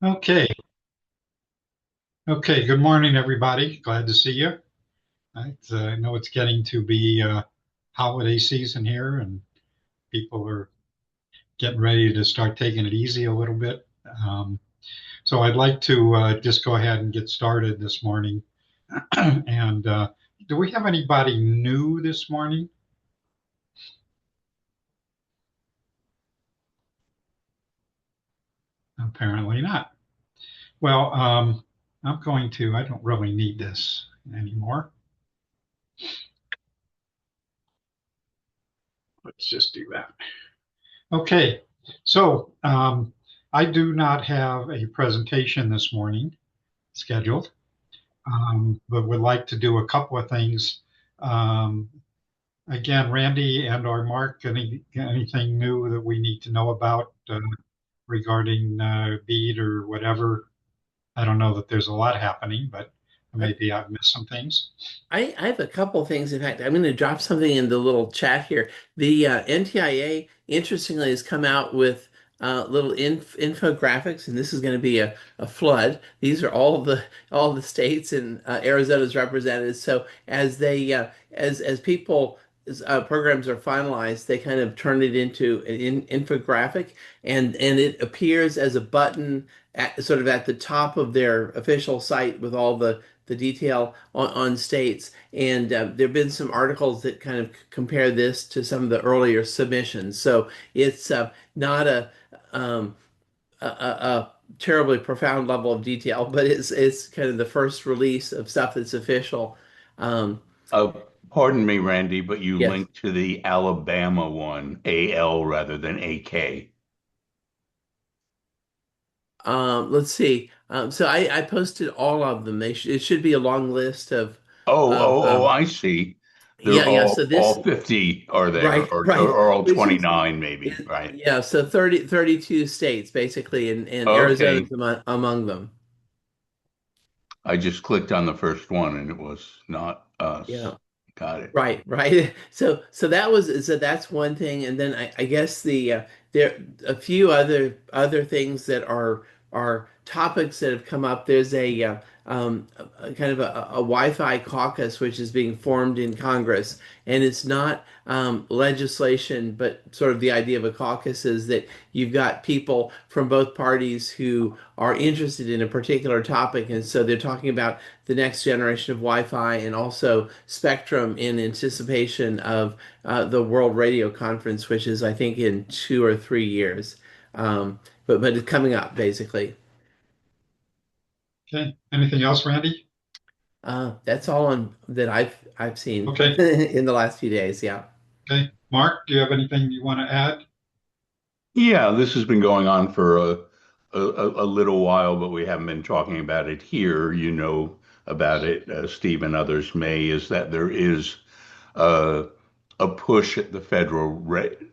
Okay. Okay. Good morning, everybody. Glad to see you. I know it's getting to be holiday season here, and people are getting ready to start taking it easy a little bit. So I'd like to just go ahead and get started this morning. And do we have anybody new this morning? Apparently not. Well, I don't really need this anymore. Let's just do that. Okay, so I do not have a presentation this morning scheduled, but would like to do a couple of things. Um, Again, Randy and or Mark, anything new that we need to know about regarding BEAD or whatever? I don't know that there's a lot happening, but I, maybe I've missed some things. I have a couple of things. In fact, I'm going to drop something in the little chat here. The NTIA, interestingly, has come out with little infographics, and this is going to be a flood. These are all the states and Arizona's represented. So as people programs are finalized, they kind of turn it into an infographic, and it appears as a button sort of at the top of their official site with all the detail on states. And there have been some articles that kind of compare this to some of the earlier submissions. So it's not um, a terribly profound level of detail, but it's kind of the first release of stuff that's official. Um, Okay. Uh, Pardon me, Randy, but you yes. linked to the Alabama one, AL rather than AK. Let's see. So I posted all of them. It should be a long list Oh, of I see. They're yeah. So all this 50 are there, right, right, or all which is 29 maybe, right? yeah, so 32 states basically, and Arizona's Okay. among them. I just clicked on the first one and it was not us. Yeah, Got it. right, right. So that's one thing, and then I guess there a few other things that are topics that have come up. There's a kind of a Wi-Fi caucus which is being formed in Congress, and it's not legislation, but sort of the idea of a caucus is that you've got people from both parties who are interested in a particular topic, and so they're talking about the next generation of Wi-Fi and also spectrum in anticipation of the World Radio Conference, which is I think in 2 or 3 years. But it's coming up basically. Okay. Anything else, Randy? That's all that I've seen Okay. in the last few days. Yeah. Okay. Mark, do you have anything you want to add? Yeah, this has been going on for a little while, but we haven't been talking about it here. You know about it, Steve and others may, is that there is uh, a push at the federal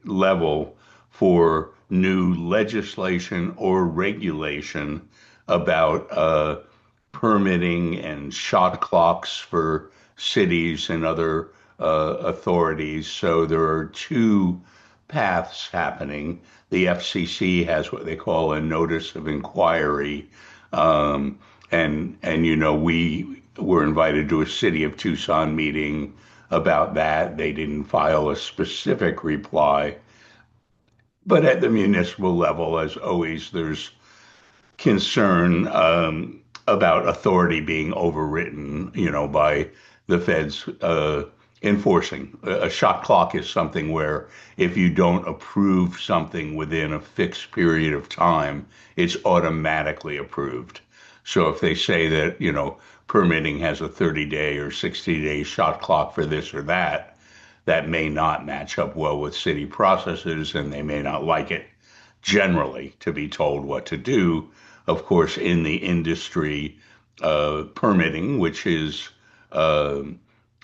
level for new legislation or regulation about permitting and shot clocks for cities and other authorities. So there are two paths happening. The FCC has what they call a notice of inquiry, um, and you know we were invited to a City of Tucson meeting about that. They didn't file a specific reply, but at the municipal level, as always, there's concern about authority being overwritten, you know, by the feds enforcing. A shot clock is something where if you don't approve something within a fixed period of time, it's automatically approved. So if they say that, you know, permitting has a 30-day or 60-day shot clock for this or that, that may not match up well with city processes and they may not like it generally to be told what to do. Of course, in the industry, permitting, which is uh,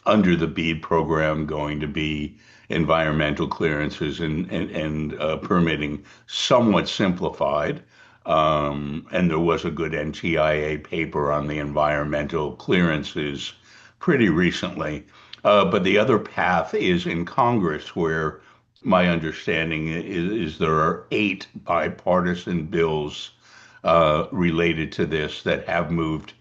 under the BEAD program, going to be environmental clearances and permitting somewhat simplified. And there was a good NTIA paper on the environmental clearances pretty recently. But the other path is in Congress, where my understanding is there are eight bipartisan bills related to this that have moved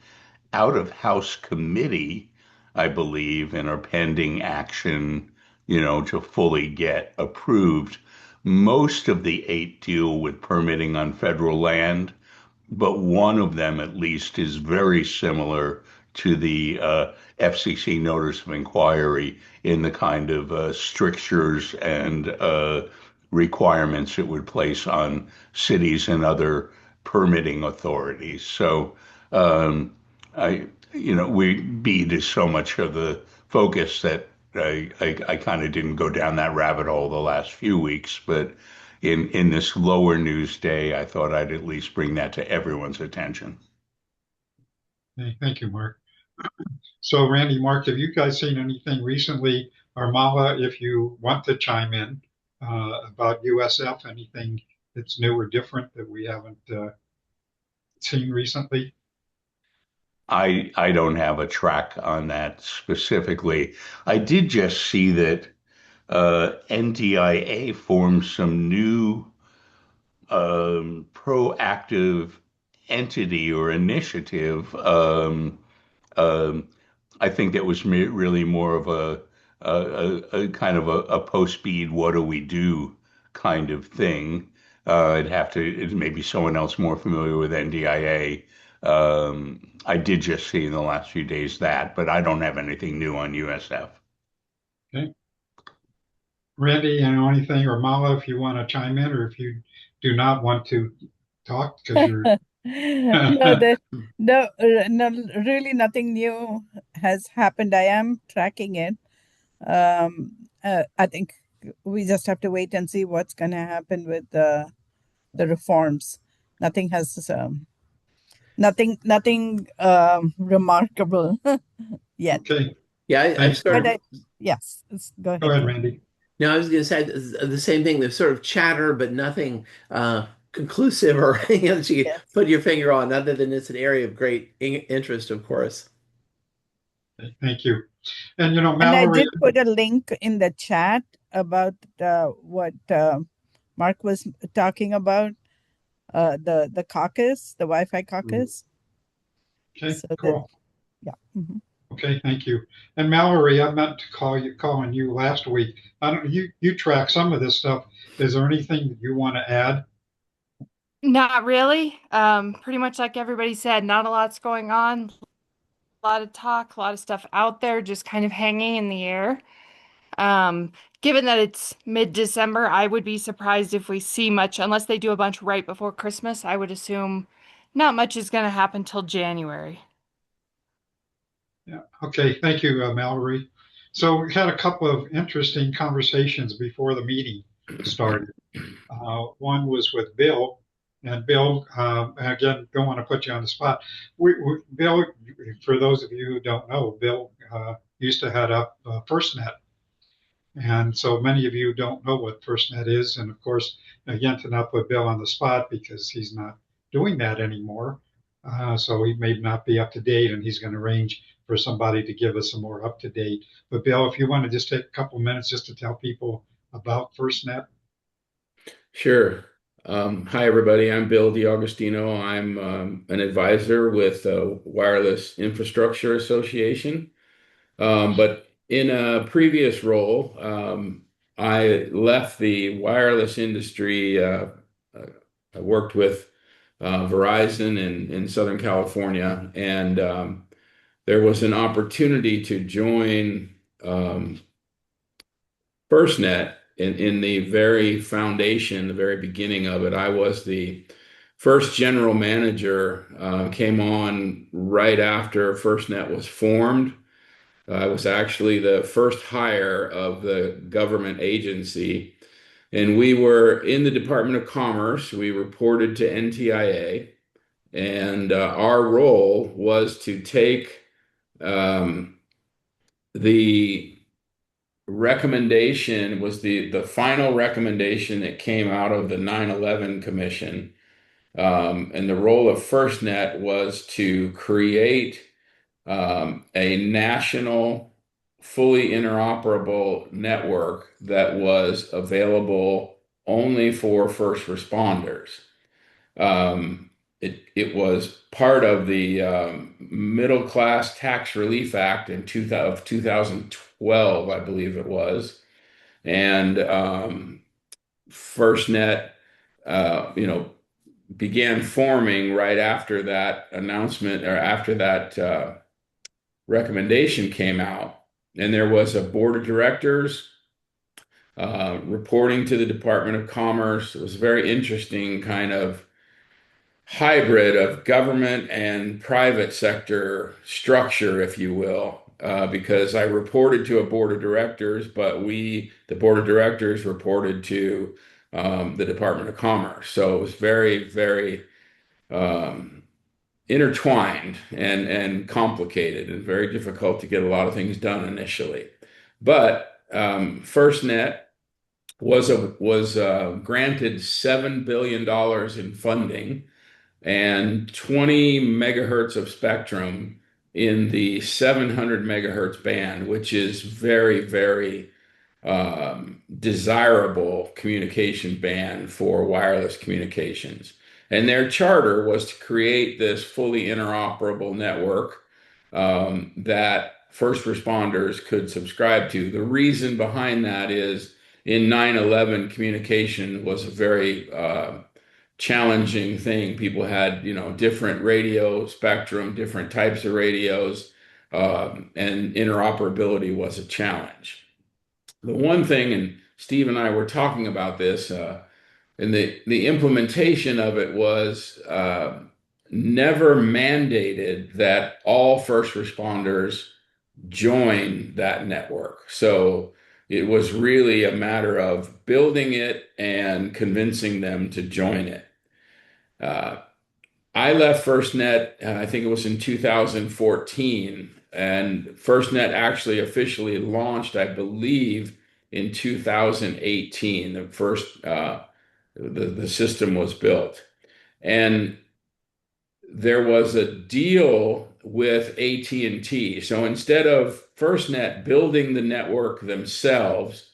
out of House committee, I believe, and are pending action, to fully get approved. Most of the eight deal with permitting on federal land, but one of them at least is very similar to the FCC notice of inquiry in the kind of strictures and requirements it would place on cities and other permitting authorities. So, I, weed is so much of the focus that I kind of didn't go down that rabbit hole the last few weeks, but in this lower news day, I thought I'd at least bring that to everyone's attention. Thank you, Mark. So, Randy, Mark, have you guys seen anything recently? Or Mala, if you want to chime in about USF, anything that's new or different that we haven't seen recently? I don't have a track on that specifically. I did just see that NDIA formed some new proactive entity or initiative. Um, I think that was really more of a kind of a post-speed, what do we do kind of thing. I'd have to, it may be someone else more familiar with NDIA. I did just see in the last few days that, but I don't have anything new on USF. Okay. Randy, anything, or Mala, if you want to chime in, or if you do not want to talk because you're. No, no, really nothing new has happened. I am tracking it. I think we just have to wait and see what's going to happen with the reforms. Nothing has nothing remarkable yet. Okay. Yeah, I've Thanks. sort But of. yes, go ahead. Go ahead, Randy. No, I was going to say the same thing. There's sort of chatter, but nothing conclusive or anything that you can Yes. put your finger on, other than it's an area of great interest, of course. Thank you. And And I Mallory. did put a link in the chat about what Mark was talking about, the caucus, the Wi-Fi caucus. Okay, So that, cool. yeah. Mhm. Okay, thank you. And Mallory, I meant to call on you last week. I don't you track some of this stuff. Is there anything that you want to add? Not really. Pretty much like everybody said, not a lot's going on. A lot of talk, a lot of stuff out there, just kind of hanging in the air. Given that it's mid-December, I would be surprised if we see much, unless they do a bunch right before Christmas. I would assume not much is going to happen till January. Yeah. Okay, thank you, Mallory. So we had a couple of interesting conversations before the meeting started. One was with Bill, and Bill, again, don't want to put you on the spot. Bill, for those of you who don't know, Bill used to head up FirstNet. And so many of you don't know what FirstNet is. And of course, again, to not put Bill on the spot because he's not doing that anymore. So he may not be up to date, and he's going to arrange for somebody to give us some more up to date. But Bill, if you want to just take a couple minutes just to tell people about FirstNet. Sure. Hi, everybody. I'm Bill DiAugustino. I'm an advisor with Wireless Infrastructure Association. But in a previous role, I left the wireless industry. I worked with Verizon in Southern California, and there was an opportunity to join FirstNet in the very foundation, the very beginning of it. I was the first general manager, came on right after FirstNet was formed. I was actually the first hire of the government agency, and we were in the Department of Commerce. We reported to NTIA, and our role was to take the recommendation was the final recommendation that came out of the 9/11 Commission. And the role of FirstNet was to create a national, fully interoperable network that was available only for first responders. it was part of the Middle Class Tax Relief Act of 2012, I believe it was. And FirstNet, began forming right after that announcement or after that recommendation came out. And there was a board of directors reporting to the Department of Commerce. It was a very interesting kind of hybrid of government and private sector structure, if you will, because I reported to a board of directors, but the board of directors, reported to the Department of Commerce. So it was very, very um, intertwined and complicated and very difficult to get a lot of things done initially. But FirstNet was granted $7 billion in funding and 20 megahertz of spectrum in the 700 megahertz band, which is very, very desirable communication band for wireless communications. And their charter was to create this fully interoperable network that first responders could subscribe to. The reason behind that is in 9/11, communication was a very challenging thing. People had, different radio spectrum, different types of radios, and interoperability was a challenge. The one thing, and Steve and I were talking about this, and the implementation of it was never mandated that all first responders join that network. So it was really a matter of building it and convincing them to join it. Uh, I left FirstNet, I think it was in 2014, and FirstNet actually officially launched, I believe, in 2018. The system was built, and there was a deal with AT&T. So instead of FirstNet building the network themselves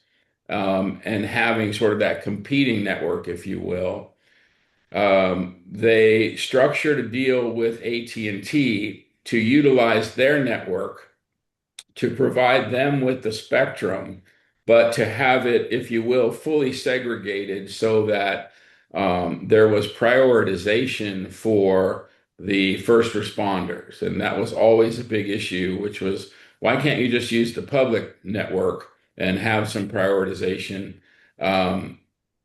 and having sort of that competing network, if you will, they structured a deal with AT&T to utilize their network to provide them with the spectrum, but to have it, if you will, fully segregated so that there was prioritization for the first responders. And that was always a big issue, which was, why can't you just use the public network and have some prioritization?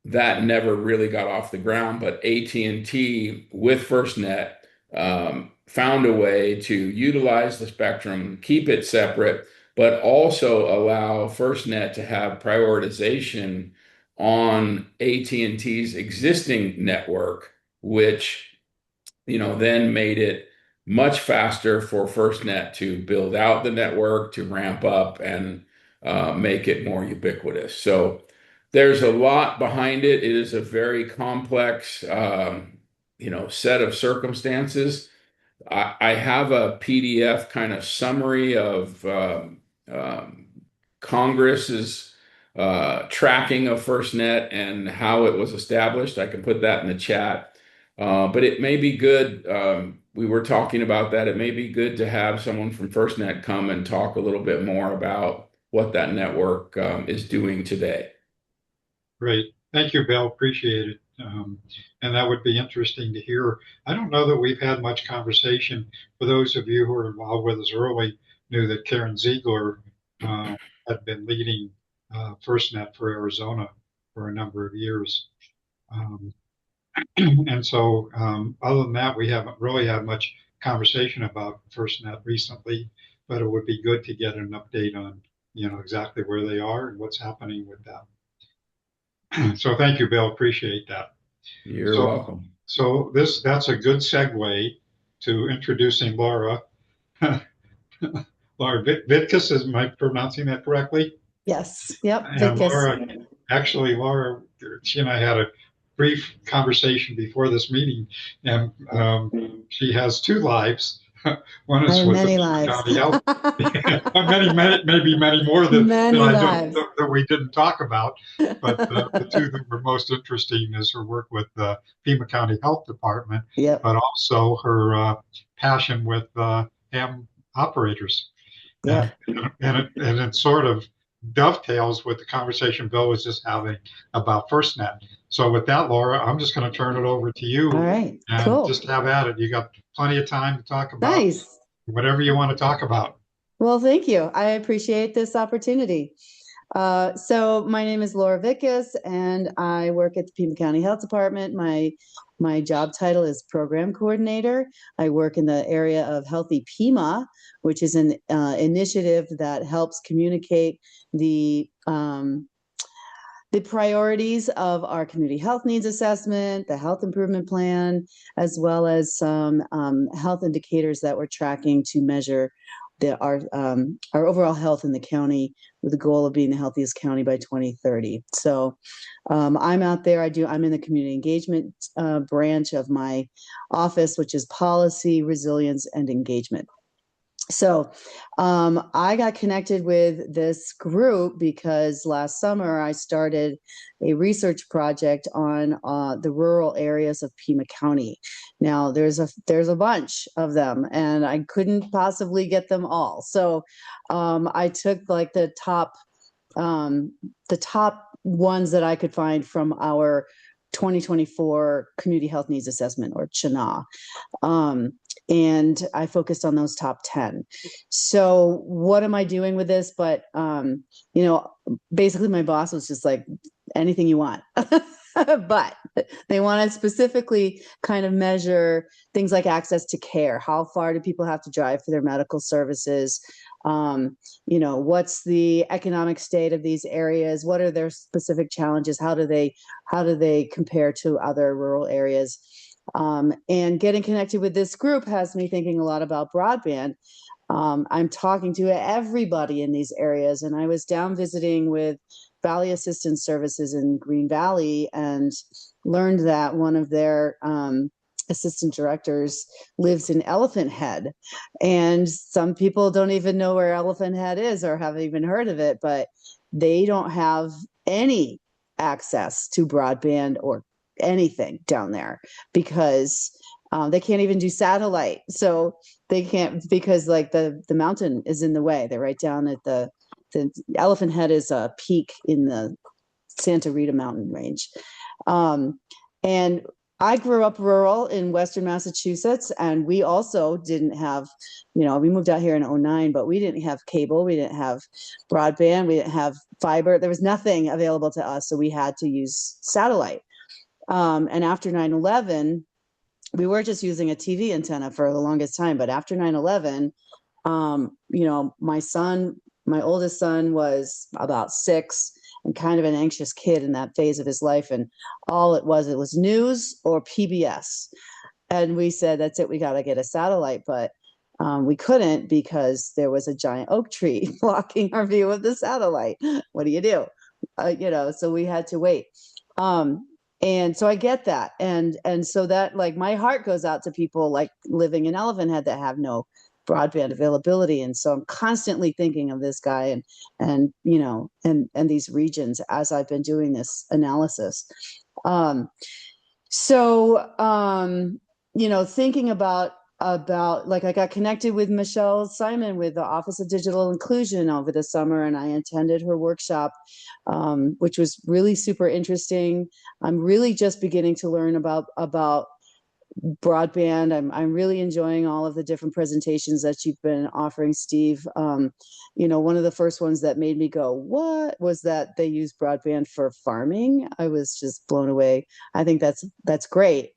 That never really got off the ground, but AT&T with FirstNet found a way to utilize the spectrum, keep it separate, but also allow FirstNet to have prioritization on AT&T's existing network, which then made it much faster for FirstNet to build out the network, to ramp up and make it more ubiquitous. So there's a lot behind it. It is a very complex, set of circumstances. I have a PDF kind of summary of Congress's tracking of FirstNet and how it was established. I can put that in the chat. But it may be good. We were talking about that. It may be good to have someone from FirstNet come and talk a little bit more about what that network is doing today. Great. Thank you, Bill. Appreciate it. And that would be interesting to hear. I don't know that we've had much conversation. For those of you who were involved with us early, knew that Karen Ziegler had been leading FirstNet for Arizona for a number of years. And so other than that, we haven't really had much conversation about FirstNet recently, but it would be good to get an update on, exactly where they are and what's happening with them. So thank you, Bill. Appreciate that. You're welcome. So that's a good segue to introducing Laura. Laura Vitkus, am I pronouncing that correctly? Yes. Yep. And Laura, she and I had a brief conversation before this meeting, and she has two lives. One I is have with the many Pima lives. County Health. Maybe many more Many lives. that we didn't talk about. But the two that were most interesting is her work with the Pima County Health Department, Yep. but also her passion with ham operators. Yep. And it sort of dovetails with the conversation Bill was just having about FirstNet. So with that, Laura, I'm just going to turn it over to you. All right. And Cool. just have at it. You got plenty of time to talk about Nice. whatever you want to talk about. Well, thank you. I appreciate this opportunity. So my name is Laura Vickus, and I work at the Pima County Health Department. My job title is Program Coordinator. I work in the area of Healthy Pima, which is an initiative that helps communicate the priorities of our community health needs assessment, the health improvement plan, as well as some health indicators that we're tracking to measure our overall health in the county, with the goal of being the healthiest county by 2030. So I'm out there. I'm in the community engagement branch of my office, which is policy, resilience, and engagement. So I got connected with this group because last summer I started a research project on the rural areas of Pima County. Now there's a bunch of them, and I couldn't possibly get them all. So I took like the top ones that I could find from our 2024 Community Health Needs Assessment, or CHNA. And I focused on those top 10. So what am I doing with this? But, basically my boss was just like, anything you want. But they want to specifically kind of measure things like access to care. How far do people have to drive for their medical services? What's the economic state of these areas? What are their specific challenges? How do they compare to other rural areas? And getting connected with this group has me thinking a lot about broadband. I'm talking to everybody in these areas, and I was down visiting with Valley Assistance Services in Green Valley and learned that one of their assistant directors lives in Elephant Head. And some people don't even know where Elephant Head is or haven't even heard of it, but they don't have any access to broadband or anything down there because they can't even do satellite. So they can't, because like the mountain is in the way. They're right down at the Elephant Head is a peak in the Santa Rita mountain range. And I grew up rural in Western Massachusetts, and we also didn't have, we moved out here in 2009, but we didn't have cable. We didn't have broadband. We didn't have fiber. There was nothing available to us. So we had to use satellite. And after 9/11, we were just using a TV antenna for the longest time. But after 9/11, my oldest son was about 6 and kind of an anxious kid in that phase of his life. And it was news or PBS. And we said, that's it, we got to get a satellite. But we couldn't because there was a giant oak tree blocking our view of the satellite. What do you do? So we had to wait. And so I get that. And so that, like, my heart goes out to people like living in Elephant Head that have no broadband availability. And so I'm constantly thinking of this guy and these regions as I've been doing this analysis. Thinking about like, I got connected with Michelle Simon with the Office of Digital Inclusion over the summer, and I attended her workshop, which was really super interesting. I'm really just beginning to learn about broadband. I'm really enjoying all of the different presentations that you've been offering, Steve. One of the first ones that made me go, what, was that they use broadband for farming. I was just blown away. I think that's great.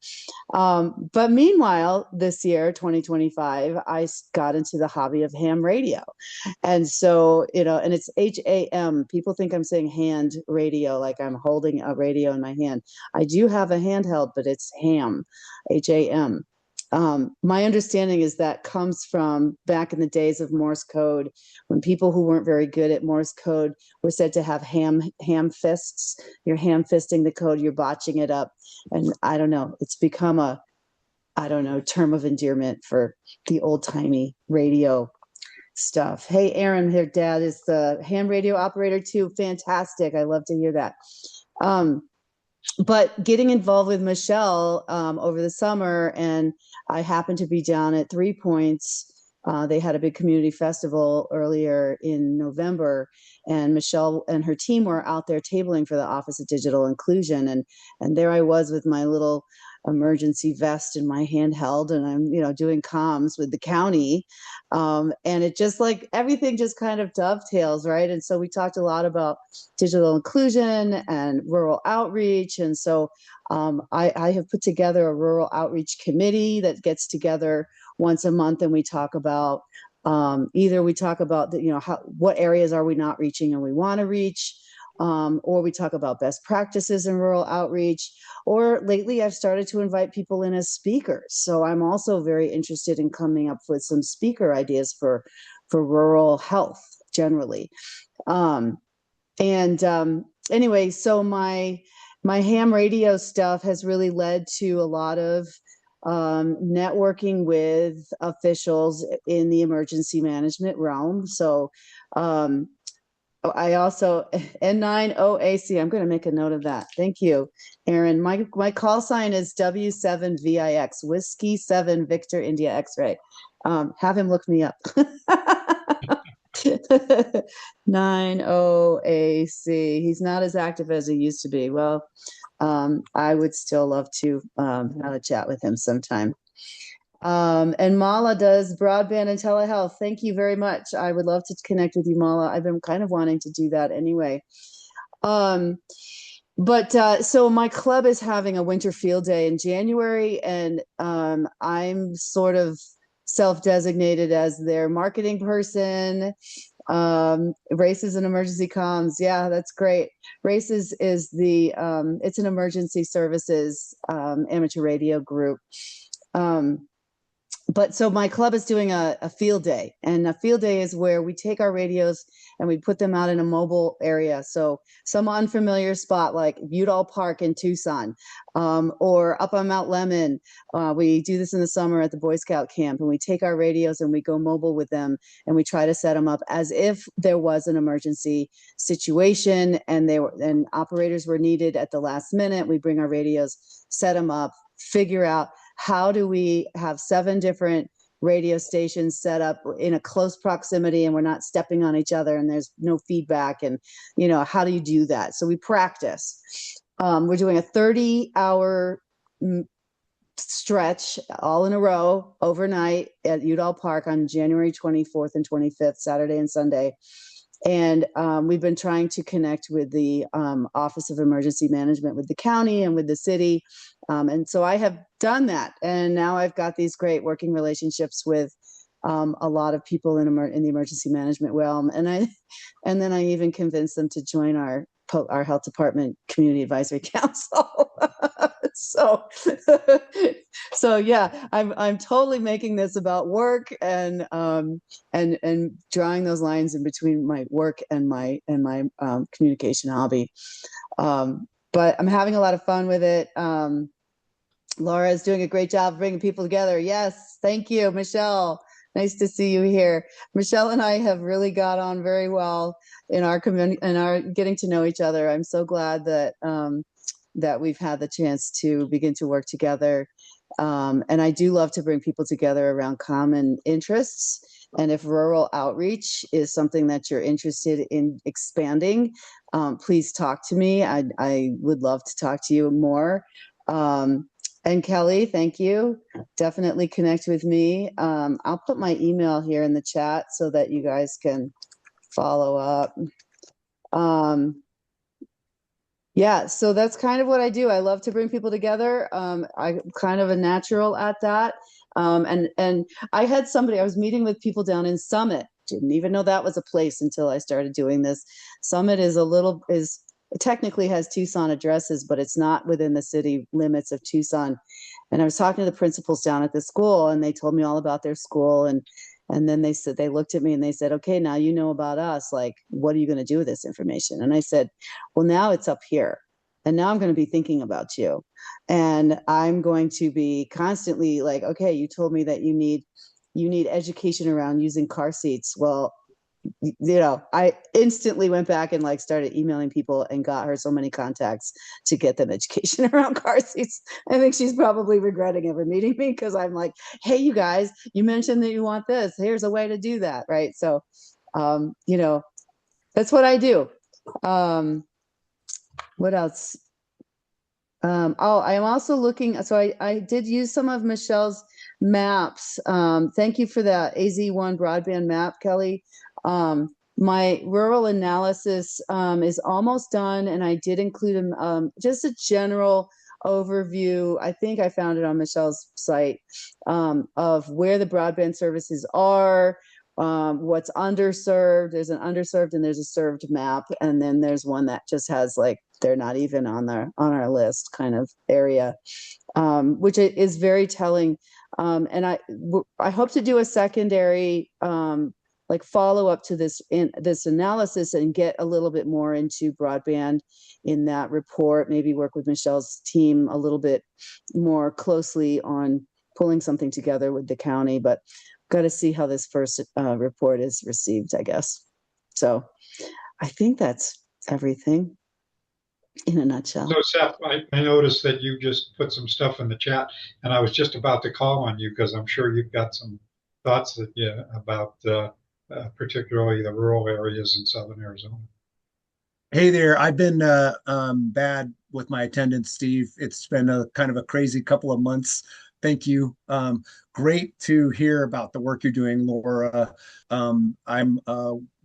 But meanwhile, this year, 2025, I got into the hobby of ham radio. And so, and it's HAM. People think I'm saying hand radio, like I'm holding a radio in my hand. I do have a handheld, but it's ham. HAM. My understanding is that comes from back in the days of Morse code, when people who weren't very good at Morse code were said to have ham fists. You're ham fisting the code, you're botching it up. And I don't know, it's become a I don't know, term of endearment for the old timey radio stuff. Hey, Aaron, her dad is the ham radio operator too. Fantastic. I love to hear that. But getting involved with Michelle over the summer, and I happened to be down at 3 Points. They had a big community festival earlier in November, and Michelle and her team were out there tabling for the Office of Digital Inclusion. And there I was with my little emergency vest in my handheld, and I'm, doing comms with the county. And it just like everything just kind of dovetails, right? And so we talked a lot about digital inclusion and rural outreach. And so I have put together a rural outreach committee that gets together once a month, and we talk about either we talk about what areas are we not reaching and we want to reach, or we talk about best practices in rural outreach. Or lately, I've started to invite people in as speakers. So I'm also very interested in coming up with some speaker ideas for rural health generally. Anyway, so my ham radio stuff has really led to a lot of networking with officials in the emergency management realm. So I also N9OAC. I'm going to make a note of that. Thank you, Aaron. My call sign is W7VIX, Whiskey 7 Victor India X-ray. Have him look me up. 9OAC. He's not as active as he used to be. Well, I would still love to have a chat with him sometime. And Mala does broadband and telehealth. Thank you very much. I would love to connect with you, Mala. I've been kind of wanting to do that anyway. So my club is having a winter field day in January, and I'm sort of self-designated as their marketing person. Races and emergency comms. Yeah, that's great. Races is the it's an emergency services amateur radio group. But so my club is doing a field day, and a field day is where we take our radios and we put them out in a mobile area. So some unfamiliar spot like Udall Park in Tucson, or up on Mount Lemmon. We do this in the summer at the Boy Scout camp, and we take our radios and we go mobile with them, and we try to set them up as if there was an emergency situation and operators were needed at the last minute. We bring our radios, set them up, figure out how do we have 7 different radio stations set up in a close proximity and we're not stepping on each other and there's no feedback, and how do you do that? So we practice. We're doing a 30-hour stretch all in a row overnight at Udall Park on January 24th and 25th, Saturday and Sunday. And we've been trying to connect with the Office of Emergency Management with the county and with the city. And so I have done that. And now I've got these great working relationships with a lot of people in the emergency management realm. And then I even convinced them to join our health department community advisory council. So yeah, I'm totally making this about work and drawing those lines in between my work and my communication hobby. But I'm having a lot of fun with it. Laura is doing a great job bringing people together. Yes, thank you, Michelle. Nice to see you here. Michelle and I have really got on very well in our community and our getting to know each other. I'm so glad that that we've had the chance to begin to work together. And I do love to bring people together around common interests. And if rural outreach is something that you're interested in expanding, please talk to me. I would love to talk to you more. And Kelly, thank you. Definitely connect with me. I'll put my email here in the chat so that you guys can follow up. Yeah, so that's kind of what I do. I love to bring people together. I'm kind of a natural at that. And I had I was meeting with people down in Summit. Didn't even know that was a place until I started doing this. Summit technically has Tucson addresses, but it's not within the city limits of Tucson. And I was talking to the principals down at the school, and they told me all about their school. And then they looked at me and they said, okay, now you know about us. Like, what are you going to do with this information? And I said, well, now it's up here. And now I'm going to be thinking about you. And I'm going to be constantly like, okay, you told me that you need education around using car seats. Well, I instantly went back and like started emailing people and got her so many contacts to get them education around car seats. I think she's probably regretting ever meeting me because I'm like, hey, you guys, you mentioned that you want this. Here's a way to do that, right? So, that's what I do. What else? I am also looking. So I did use some of Michelle's maps. Thank you for that AZ1 broadband map, Kelly. My rural analysis is almost done, and I did include just a general overview. I think I found it on Michelle's site of where the broadband services are, what's underserved. There's an underserved and there's a served map, and then there's one that just has like they're not even on our list kind of area, which is very telling. And I hope to do a secondary like follow up to this analysis and get a little bit more into broadband in that report. Maybe work with Michelle's team a little bit more closely on pulling something together with the county, but got to see how this first report is received, I guess. So I think that's everything in a nutshell. So Seth, I noticed that you just put some stuff in the chat, and I was just about to call on you because I'm sure you've got some thoughts about particularly the rural areas in southern Arizona. Hey there. I've been bad with my attendance, Steve. It's been a kind of a crazy couple of months. Thank you. Great to hear about the work you're doing, Laura. I'm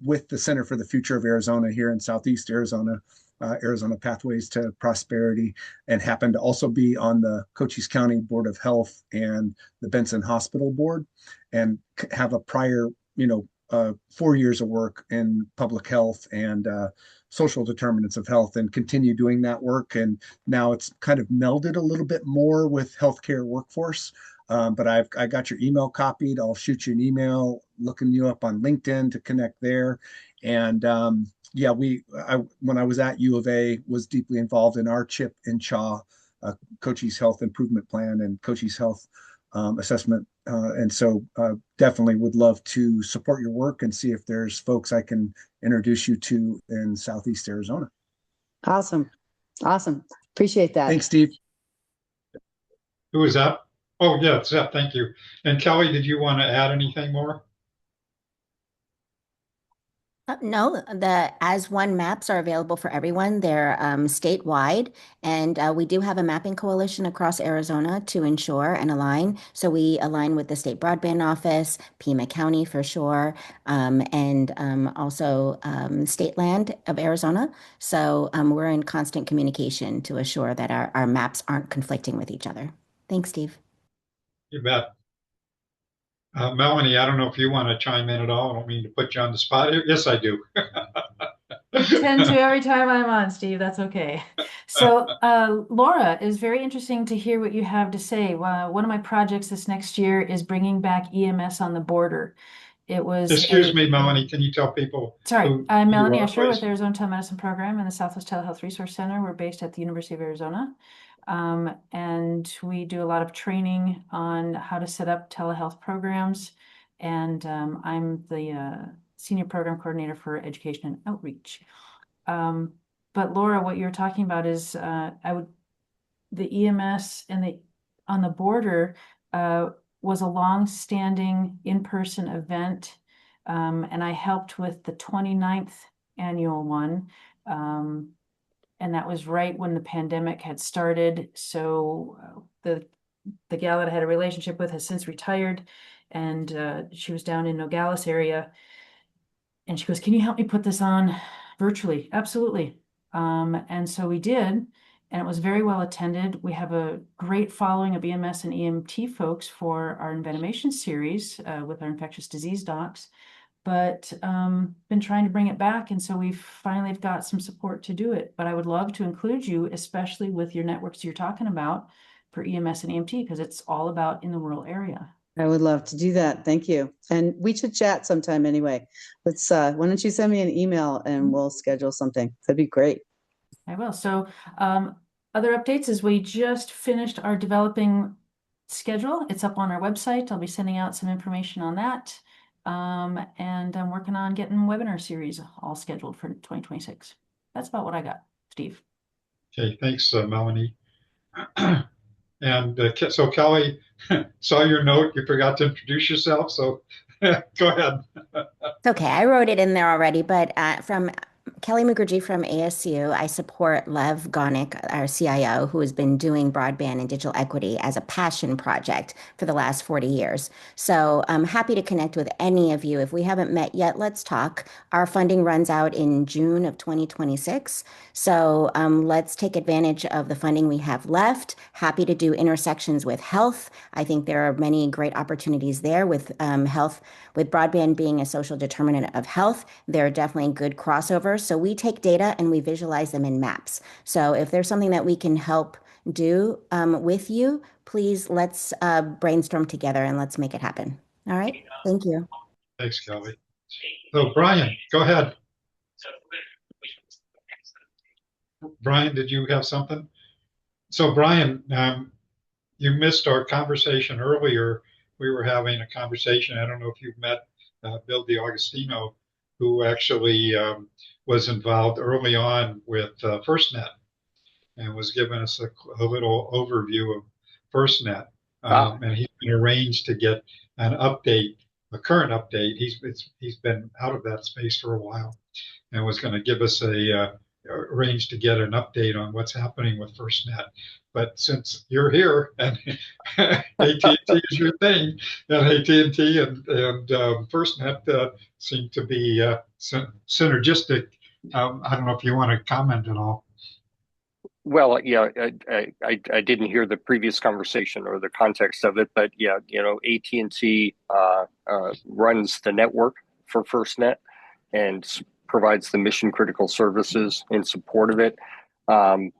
with the Center for the Future of Arizona here in Southeast Arizona, Arizona Pathways to Prosperity, and happen to also be on the Cochise County Board of Health and the Benson Hospital Board, and have a prior, 4 years of work in public health and social determinants of health, and continue doing that work. And now it's kind of melded a little bit more with healthcare workforce. But I got your email copied. I'll shoot you an email, looking you up on LinkedIn to connect there. And yeah, when I was at U of A, was deeply involved in our CHIP and CHA, Cochise Health Improvement Plan and Cochise Health assessment. And so definitely would love to support your work and see if there's folks I can introduce you to in Southeast Arizona. Awesome. Appreciate that. Thanks, Steve. Who is that? Oh, yeah, Seth, thank you. And Kelly, did you want to add anything more? No, the As One maps are available for everyone. They're statewide, and we do have a mapping coalition across Arizona to ensure and align. So we align with the State Broadband Office, Pima County for sure, and also State Land of Arizona. So we're in constant communication to assure that our maps aren't conflicting with each other. Thanks, Steve. You bet. Melanie, I don't know if you want to chime in at all. I don't mean to put you on the spot. Yes, I do. Tend to every time I'm on, Steve. That's okay. So, Laura, it's very interesting to hear what you have to say. One of my projects this next year is bringing back EMS on the border. It was. Excuse me, Melanie. Can you tell people? Sorry, I'm Melanie are, Usher with please? Arizona Telemedicine Program and the Southwest Telehealth Resource Center. We're based at the University of Arizona. And we do a lot of training on how to set up telehealth programs. And I'm the Senior Program Coordinator for Education and Outreach. But Laura, what you're talking about is the EMS and on the border was a long-standing in-person event. And I helped with the 29th annual one. And that was right when the pandemic had started. So the gal that I had a relationship with has since retired, and she was down in Nogales area. And she goes, "Can you help me put this on virtually?" Absolutely. And so we did, and it was very well attended. We have a great following of EMS and EMT folks for our Envenomation series with our infectious disease docs. But been trying to bring it back, and so we've finally got some support to do it. But I would love to include you, especially with your networks you're talking about for EMS and EMT, because it's all about in the rural area. I would love to do that. Thank you. And we should chat sometime anyway. Let's why don't you send me an email and we'll schedule something. That'd be great. I will. So, other updates is we just finished our developing schedule. It's up on our website. I'll be sending out some information on that. And I'm working on getting webinar series all scheduled for 2026. That's about what I got, Steve. Okay, thanks, Melanie. And so Kelly, saw your note. You forgot to introduce yourself, so go ahead. It's okay. I wrote it in there already, but from Kelly Mukherjee from ASU, I support Lev Gonik, our CIO, who has been doing broadband and digital equity as a passion project for the last 40 years. So I'm happy to connect with any of you. If we haven't met yet, let's talk. Our funding runs out in June of 2026. So let's take advantage of the funding we have left. Happy to do intersections with health. I think there are many great opportunities there with health, with broadband being a social determinant of health. There are definitely good crossovers. So we take data and we visualize them in maps. So if there's something that we can help do with you, please let's brainstorm together and let's make it happen. All right. Thank you. Thanks, Kelly. So Brian, go ahead. Brian, did you have something? So Brian, you missed our conversation earlier. We were having a conversation. I don't know if you've met Bill DiAugustino, who actually was involved early on with FirstNet and was giving us a little overview of FirstNet. And he's been arranged to get an update, a current update. He's been out of that space for a while and was going to give us arrange to get an update on what's happening with FirstNet. But since you're here and AT&T is your thing, and AT&T and FirstNet seem to be synergistic. I don't know if you want to comment at all. Well, yeah, I didn't hear the previous conversation or the context of it, but yeah, AT&T runs the network for FirstNet and provides the mission critical services in support of it.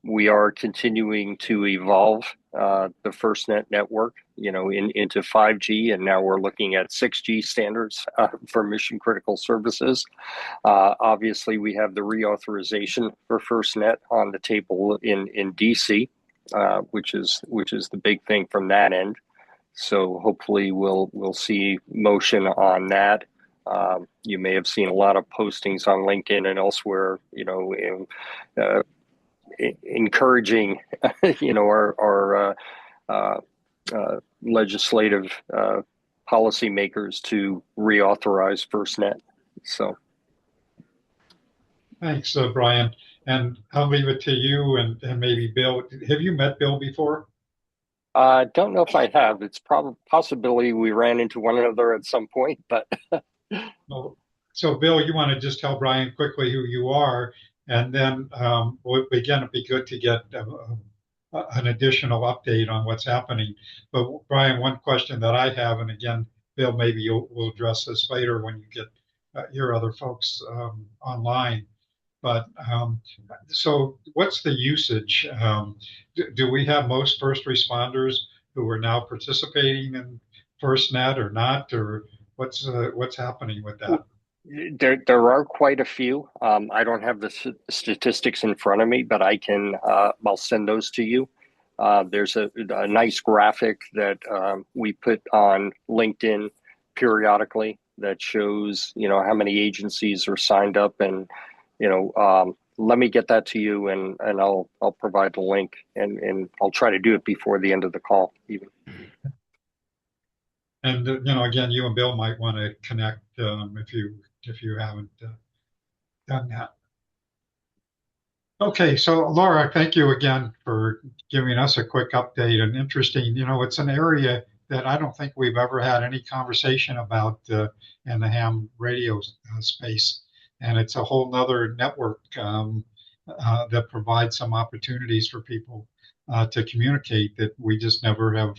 We are continuing to evolve the FirstNet network, into 5G, and now we're looking at 6G standards for mission critical services. Obviously, we have the reauthorization for FirstNet on the table in DC, which is the big thing from that end. So hopefully, we'll see motion on that. You may have seen a lot of postings on LinkedIn and elsewhere, encouraging, our legislative policymakers to reauthorize FirstNet. So, thanks, Brian. And I'll leave it to you and maybe Bill. Have you met Bill before? I don't know if I have. It's possibility we ran into one another at some point, but. So, Bill, you want to just tell Brian quickly who you are, and then again, it'd be good to get an additional update on what's happening. But Brian, one question that I have, and again, Bill, maybe we'll address this later when you get your other folks online. But so what's the usage? Do we have most first responders who are now participating in FirstNet or not, or what's happening with that? There are quite a few. I don't have the statistics in front of me, but I'll send those to you. There's a nice graphic that we put on LinkedIn periodically that shows, how many agencies are signed up, and let me get that to you, and I'll provide the link, and I'll try to do it before the end of the call even. And again, you and Bill might want to connect if you haven't done that. Okay, so Laura, thank you again for giving us a quick update and interesting. It's an area that I don't think we've ever had any conversation about in the ham radio space, and it's a whole nother network that provides some opportunities for people to communicate that we just never have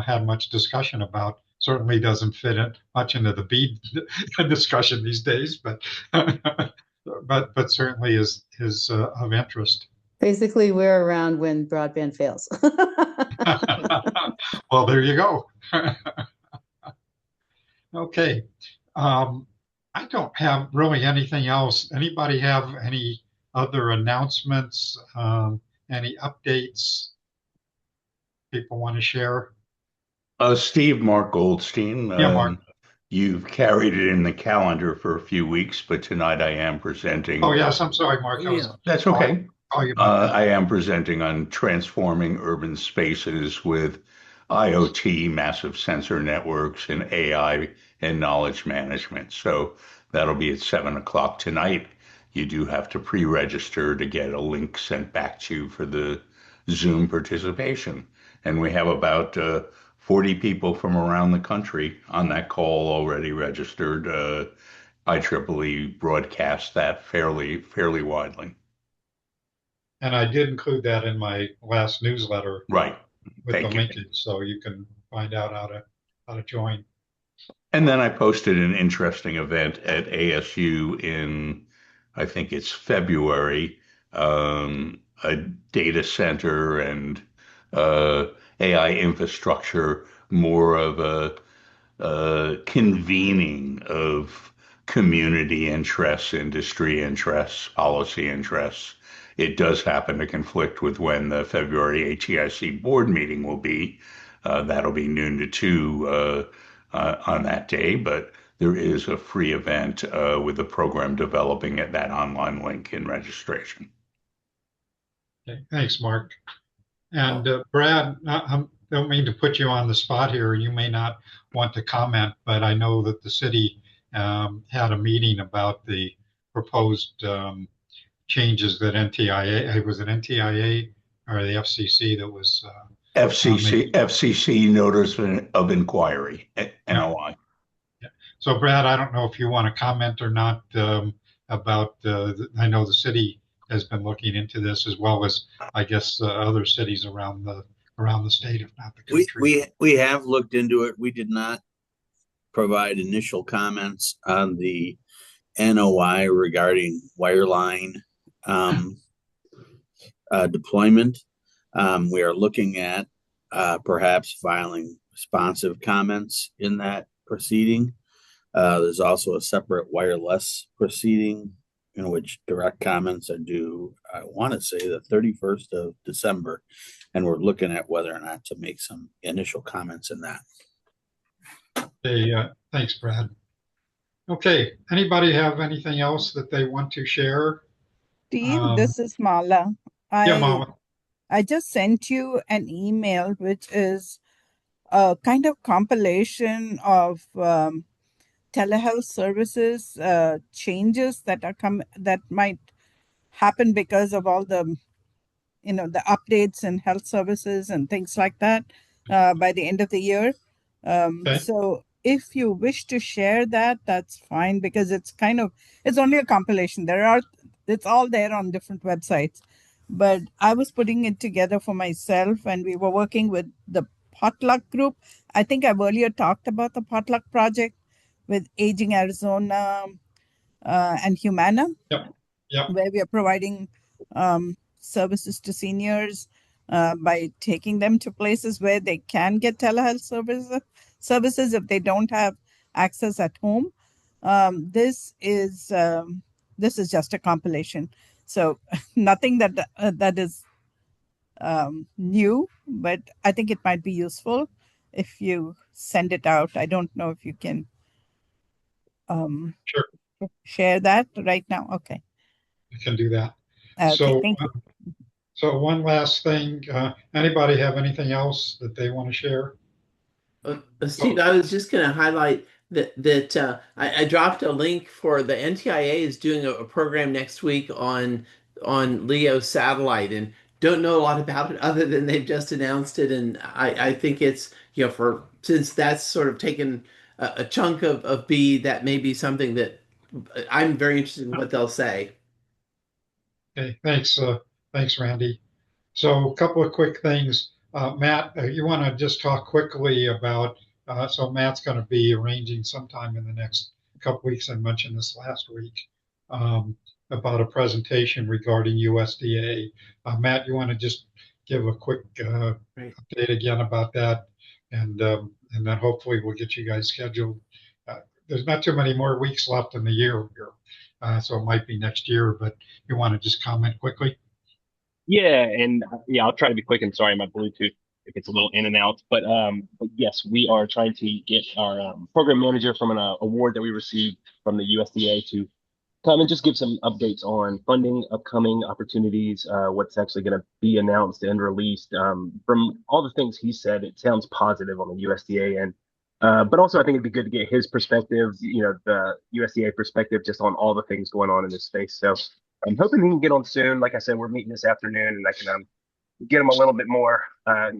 had much discussion about. Certainly doesn't fit in much into the BEAD discussion these days, but but certainly is of interest. Basically, we're around when broadband fails. Well, there you go. Okay. I don't have really anything else. Anybody have any other announcements, any updates people want to share? Steve, Mark Goldstein, Yeah, Mark. you've carried it in the calendar for a few weeks, but tonight I am presenting. Oh, yes, I'm sorry, Mark. That's okay. Call you about that. I am presenting on transforming urban spaces with IoT, massive sensor networks, and AI and knowledge management. So that'll be at 7 o'clock tonight. You do have to pre-register to get a link sent back to you for the Zoom participation. And we have about 40 people from around the country on that call already registered. IEEE broadcast that fairly widely. And I did include that in my last newsletter. Right. With Thank the you. linkage, so you can find out how to join. And then I posted an interesting event at ASU in, I think it's February, a data center and AI infrastructure, more of a convening of community interests, industry interests, policy interests. It does happen to conflict with when the February ATIC board meeting will be. That'll be noon to 2 on that day, but there is a free event with the program developing at that online link in registration. Okay, thanks, Mark. And Brad, I don't mean to put you on the spot here. You may not want to comment, but I know that the city had a meeting about the proposed changes that NTIA, was it NTIA or the FCC that was FCC notice of inquiry, NOI. Yeah. So Brad, I don't know if you want to comment or not about, I know the city has been looking into this as well as, I guess, other cities around the state, if not the country. We have looked into it. We did not provide initial comments on the NOI regarding wireline deployment. We are looking at perhaps filing responsive comments in that proceeding. There's also a separate wireless proceeding in which direct comments are due, I want to say the 31st of December. And we're looking at whether or not to make some initial comments in that. Hey, thanks, Brad. Okay, anybody have anything else that they want to share? Steve, this is Mala. Yeah, Mala. I just sent you an email, which is a kind of compilation of telehealth services changes that that might happen because of all the the updates in health services and things like that by the end of the year. So if you wish to share that, that's fine, because it's only a compilation. It's all there on different websites, but I was putting it together for myself, and we were working with the Potluck group. I think I've earlier talked about the Potluck project with Aging Arizona and Humana, where we are providing services to seniors by taking them to places where they can get telehealth services if they don't have access at home. This is just a compilation, so nothing that is new, but I think it might be useful if you send it out. I don't know if you can share that right now. Okay, I can do that. Okay, so thank you. So one last thing, anybody have anything else that they want to share? Steve, I was just going to highlight that I dropped a link for the NTIA is doing a program next week on LEO satellite, and don't know a lot about it other than they've just announced it. And I think it's, since that's sort of taken a chunk of B, that may be something that I'm very interested in what they'll say. Okay, thanks, Randy. So a couple of quick things. Matt, you want to just talk quickly about, so Matt's going to be arranging sometime in the next couple weeks, I mentioned this last week, about a presentation regarding USDA. Matt, you want to just give a quick update again about that, and then hopefully we'll get you guys scheduled. there's not too many more weeks left in the year here. So it might be next year, but you want to just comment quickly? Yeah, and yeah, I'll try to be quick. And sorry, my Bluetooth if it's a little in and out. But yes, we are trying to get our program manager from an award that we received from the USDA to come and just give some updates on funding, upcoming opportunities, what's actually going to be announced and released. From all the things he said, it sounds positive on the USDA end. But also, I think it'd be good to get his perspective, the USDA perspective, just on all the things going on in this space. So I'm hoping he can get on soon. Like I said, we're meeting this afternoon, and I can get him a little bit more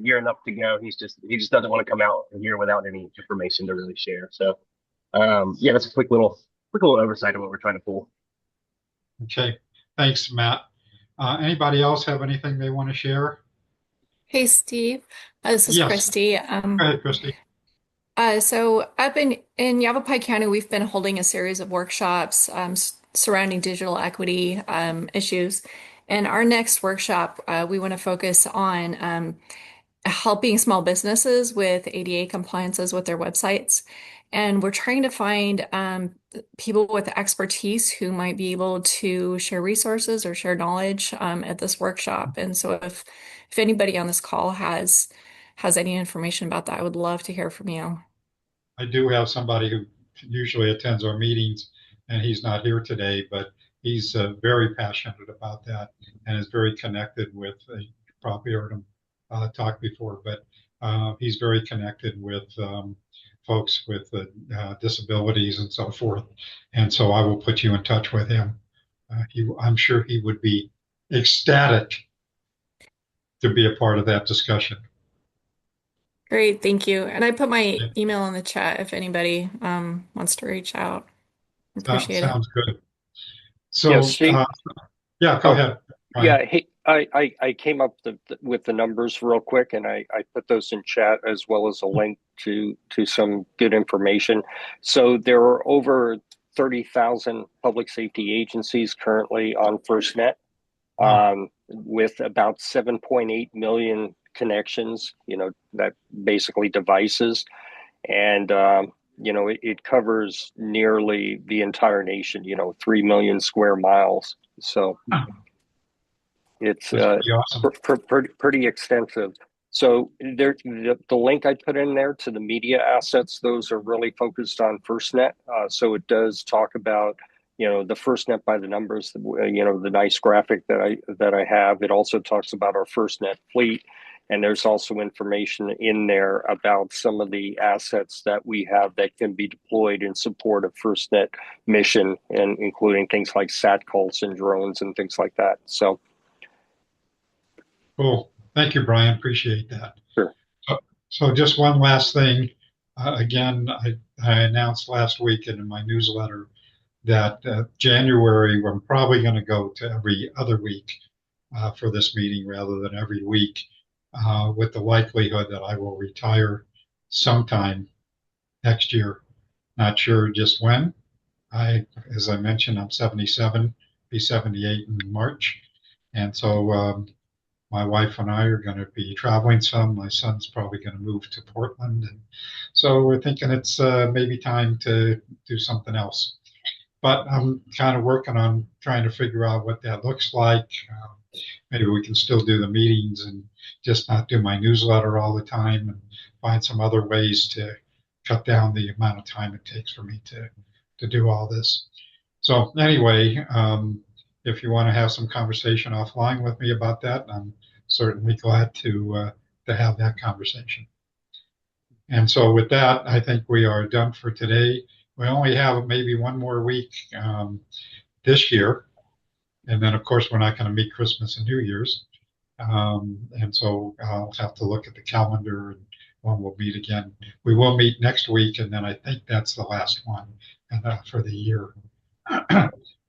gearing up to go. He just doesn't want to come out here without any information to really share. So yeah, that's a quick little oversight of what we're trying to pull. Okay, thanks, Matt. Anybody else have anything they want to share? Hey, Steve. This is Yes. Christy. Go ahead, Christy. So up in Yavapai County, we've been holding a series of workshops surrounding digital equity issues. And our next workshop, we want to focus on helping small businesses with ADA compliances with their websites. And we're trying to find people with expertise who might be able to share resources or share knowledge at this workshop. And so if anybody on this call has any information about that, I would love to hear from you. I do have somebody who usually attends our meetings, and he's not here today, but he's very passionate about that and is very connected with, you probably heard him talk before, but he's very connected with folks with disabilities and so forth. And so I will put you in touch with him. I'm sure he would be ecstatic to be a part of that discussion. Great, thank you. And I put my email in the chat if anybody wants to reach out. Appreciate it. Sounds good. So, Yeah, Steve? Yeah, go ahead. Yeah, hey, I came up with the numbers real quick, and I put those in chat as well as a link to some good information. So there are over 30,000 public safety agencies currently on FirstNet, with about 7.8 million connections, that basically devices. And, it covers nearly the entire nation, 3 million square miles. So it's awesome. pretty extensive. So the link I put in there to the media assets, those are really focused on FirstNet. So it does talk about, the FirstNet by the numbers, the nice graphic that I have. It also talks about our FirstNet fleet. And there's also information in there about some of the assets that we have that can be deployed in support of FirstNet mission, and including things like SATCULs and drones and things like that. So. Cool. Thank you, Brian. Appreciate that. Sure. So just one last thing. Again, I announced last week in my newsletter that January, I'm probably going to go to every other week for this meeting rather than every week, with the likelihood that I will retire sometime next year. Not sure just when. As I mentioned, I'm 77, be 78 in March. And so my wife and I are going to be traveling some. My son's probably going to move to Portland. And so we're thinking it's maybe time to do something else. But I'm kind of working on trying to figure out what that looks like. Maybe we can still do the meetings and just not do my newsletter all the time, and find some other ways to cut down the amount of time it takes for me to do all this. So anyway, if you want to have some conversation offline with me about that, I'm certainly glad to have that conversation. And so with that, I think we are done for today. We only have maybe one more week this year. And then, of course, we're not going to meet Christmas and New Year's. And so I'll have to look at the calendar and when we'll meet again. We will meet next week, and then I think that's the last one for the year.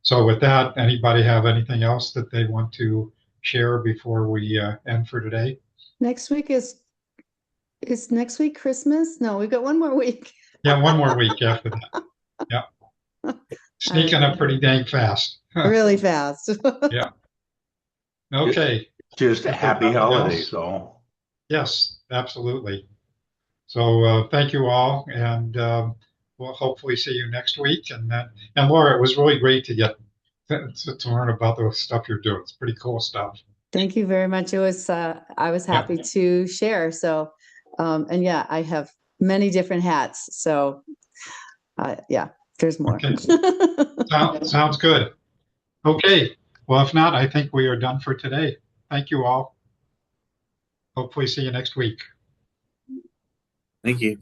So with that, anybody have anything else that they want to share before we end for today? Next week is next week Christmas? No, we've got one more week. Yeah, one more week after that. Yeah. Sneaking up pretty dang fast. Really fast. Yeah. Okay. Just a happy holidays, all. Yes, absolutely. So thank you all, and we'll hopefully see you next week. And Laura, it was really great to get to learn about the stuff you're doing. It's pretty cool stuff. Thank you very much. It was, I was happy to share. So, and yeah, I have many different hats. So, yeah, there's more. Okay. Sounds good. Okay. Well, if not, I think we are done for today. Thank you all. Hopefully see you next week. Thank you.